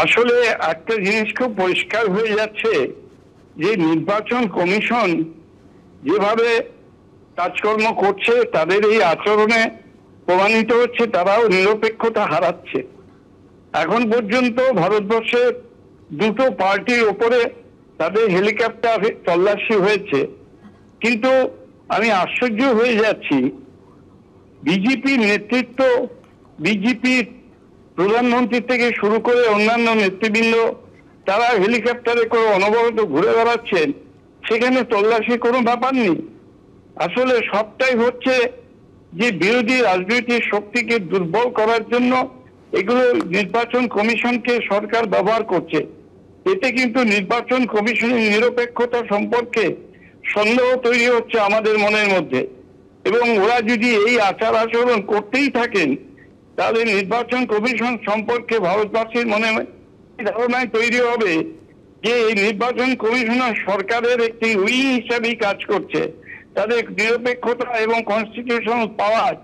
আসলে একটা জিনিস খুব পরিষ্কার হয়ে যাচ্ছে যে নির্বাচন কমিশন যেভাবে কাজকর্ম করছে, তাদের এই আচরণে প্রমাণিত হচ্ছে তারাও নিরপেক্ষতা হারাচ্ছে। এখন পর্যন্ত ভারতবর্ষের দুটো পার্টির ওপরে তাদের হেলিকপ্টার তল্লাশি হয়েছে, কিন্তু আমি আশ্চর্য হয়ে যাচ্ছি, বিজেপির নেতৃত্ব, বিজেপির প্রধানমন্ত্রী থেকে শুরু করে অন্যান্য নেতৃবৃন্দ তারা হেলিকপ্টারে করে অনবরত ঘুরে বেড়াচ্ছেন, সেখানে তল্লাশি কোনো ব্যাপার নেই। আসলে সবটাই হচ্ছে যে বিরোধী রাজনৈতিক শক্তিকে দুর্বল করার জন্য এগুলো নির্বাচন কমিশনকে সরকার ব্যবহার করছে। এতে কিন্তু নির্বাচন কমিশনের নিরপেক্ষতা সম্পর্কে সন্দেহ তৈরি হচ্ছে আমাদের মনের মধ্যে, এবং ওরা যদি এই আচার আচরণ করতেই থাকেন তাহলে নির্বাচন কমিশন সম্পর্কে ভারতবাসীর মনে ধারণায় তৈরি হবে যে এই নির্বাচন কমিশনার সরকারের একটি উইং হিসাবেই কাজ করছে। তাদের নিরপেক্ষতা এবং কনস্টিটিউশনাল পাওয়ার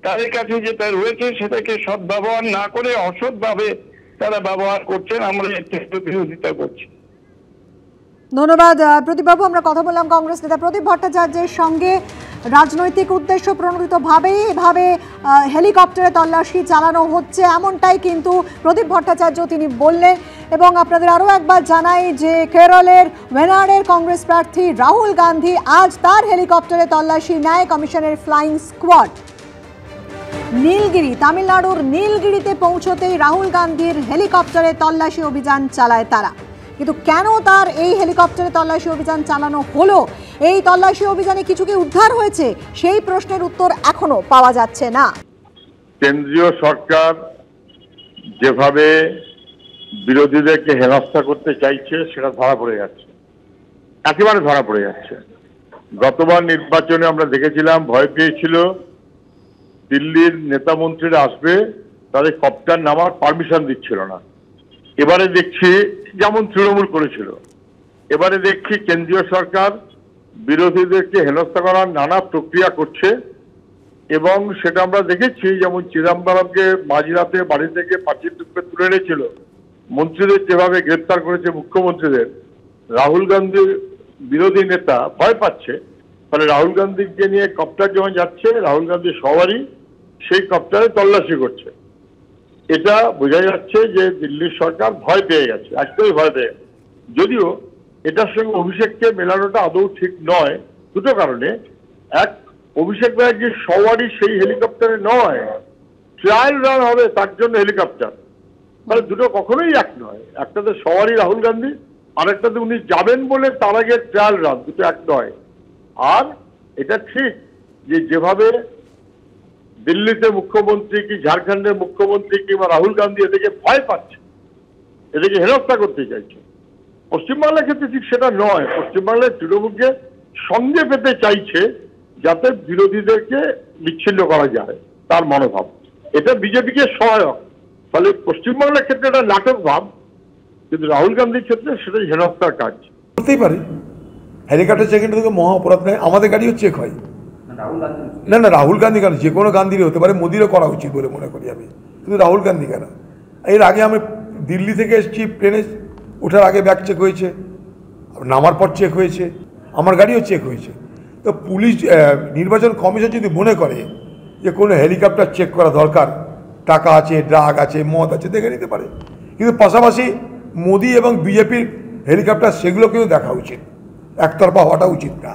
তাদের কাছে যেটা রয়েছে সেটাকে সদ্ব্যবহার না করে অসৎভাবে তারা ব্যবহার করছেন। আমরা এর থেকে বিরোধিতা করছি। ধন্যবাদ প্রদীপবাবু। আমরা কথা বললাম কংগ্রেস নেতা প্রদীপ ভট্টাচার্যের সঙ্গে। রাজনৈতিক উদ্দেশ্য প্রণোদিতভাবেই এভাবে হেলিকপ্টারে তল্লাশি চালানো হচ্ছে এমনটাই কিন্তু প্রদীপ ভট্টাচার্য তিনি বললেন। এবং আপনাদের আরও একবার জানাই যে কেরলের ওয়েনাডের কংগ্রেস প্রার্থী রাহুল গান্ধী আজ তার হেলিকপ্টারে তল্লাশি নেয় কমিশনের ফ্লাইং স্কোয়াড। নীলগিরি, তামিলনাড়ুর নীলগিরিতে পৌঁছতেই রাহুল গান্ধীর হেলিকপ্টারে তল্লাশি অভিযান চালায় তারা। কিন্তু কেন তার এই হেলিকপ্টারে তল্লাশি অভিযান চালানো হলো, এই তল্লাশি অভিযানে কিছু কি উদ্ধার হয়েছে, সেই প্রশ্নের উত্তর এখনো পাওয়া যাচ্ছে না। কেন্দ্রীয় সরকার যেভাবে বিরোধীদেরকে হেনস্থা করতে চাইছে সেটা ধরা পড়ে যাচ্ছে, একেবারে ধরা পড়ে যাচ্ছে। গতবার নির্বাচনে আমরা দেখেছিলাম, ভয় পেয়েছিল দিল্লির নেতা মন্ত্রীরা আসবে, তাদের কপ্টার নামার পারমিশন দিচ্ছিল না। এবারে দেখছি যেমন তৃণমূল করেছিল, এবারে দেখছি কেন্দ্রীয় সরকার বিরোধীদেরকে হেনস্থা করার নানা প্রক্রিয়া করছে। এবং সেটা আমরা দেখেছি, যেমন চিদম্বরমকে মাঝরাতে বাড়ি থেকে পাঁচিল টুকরে তুলে এনেছিল, মন্ত্রীদের যেভাবে গ্রেপ্তার করেছে মুখ্যমন্ত্রীদের। রাহুল গান্ধী বিরোধী নেতা ভয় পাচ্ছে, ফলে রাহুল গান্ধীকে নিয়ে কপ্টার যখন যাচ্ছে, রাহুল গান্ধী সবারই সেই কপ্টারে তল্লাশি করছে। এটা বোঝা যাচ্ছে যে দিল্লির সরকার ভয় পেয়ে গেছে, একদমই ভয় পেয়ে গেছে। যদিও এটার সঙ্গে অভিষেককে মেলানোটা আদৌ ঠিক নয়, দুটো কারণে। এক, অভিষেক ব্যানার্জি সবারই সেই হেলিকপ্টারে নয়, ট্রায়াল রান হবে তার জন্য হেলিকপ্টার, তাহলে দুটো কখনোই এক নয়। একটাতে সবারই রাহুল গান্ধী, আরেকটাতে উনি যাবেন বলে তার আগে ট্রায়াল রান, দুটো এক নয়। আর এটা ঠিক যে যেভাবে দিল্লিতে মুখ্যমন্ত্রী কি ঝাড়খণ্ডের মুখ্যমন্ত্রী কিংবা রাহুল গান্ধী এদেরকে ভয় পাচ্ছে, এদেরকে হেনস্থা করতে চাইছে, পশ্চিমবাংলার ক্ষেত্রে ঠিক সেটা নয়। পশ্চিমবাংলার তৃণমূলকে সঙ্গে পেতে চাইছে যাতে বিরোধীদেরকে বিচ্ছিন্ন করা যায়, তার মনোভাব। এটা বিজেপিকে সহায়ক, ফলে পশ্চিমবাংলার ক্ষেত্রে এটা নাটক ভাব, কিন্তু রাহুল গান্ধীর ক্ষেত্রে সেটাই হেনস্থার কাজ। করতেই পারে, হেলিকপ্টার চেক ইন থেকে মহা অপরাধ নয়, আমাদের গাড়িও চেক হয়। না না, রাহুল গান্ধী কেন, যে কোনো গান্ধীরই হতে পারে, মোদিরও করা উচিত বলে মনে করি আমি, কিন্তু রাহুল গান্ধী কেন? এর আগে আমি দিল্লি থেকে এসেছি, প্লেনে ওঠার আগে ব্যাগ চেক হয়েছে, নামার পর চেক হয়েছে, আমার গাড়িও চেক হয়েছে। তো পুলিশ, নির্বাচন কমিশন যদি মনে করে যে কোনো হেলিকপ্টার চেক করা দরকার, টাকা আছে, ড্রাগ আছে, মদ আছে, দেখে নিতে পারে। কিন্তু পাশাপাশি মোদি এবং বিজেপির হেলিকপ্টার সেগুলো কিন্তু দেখা উচিত, একতরফা হওয়াটা উচিত না।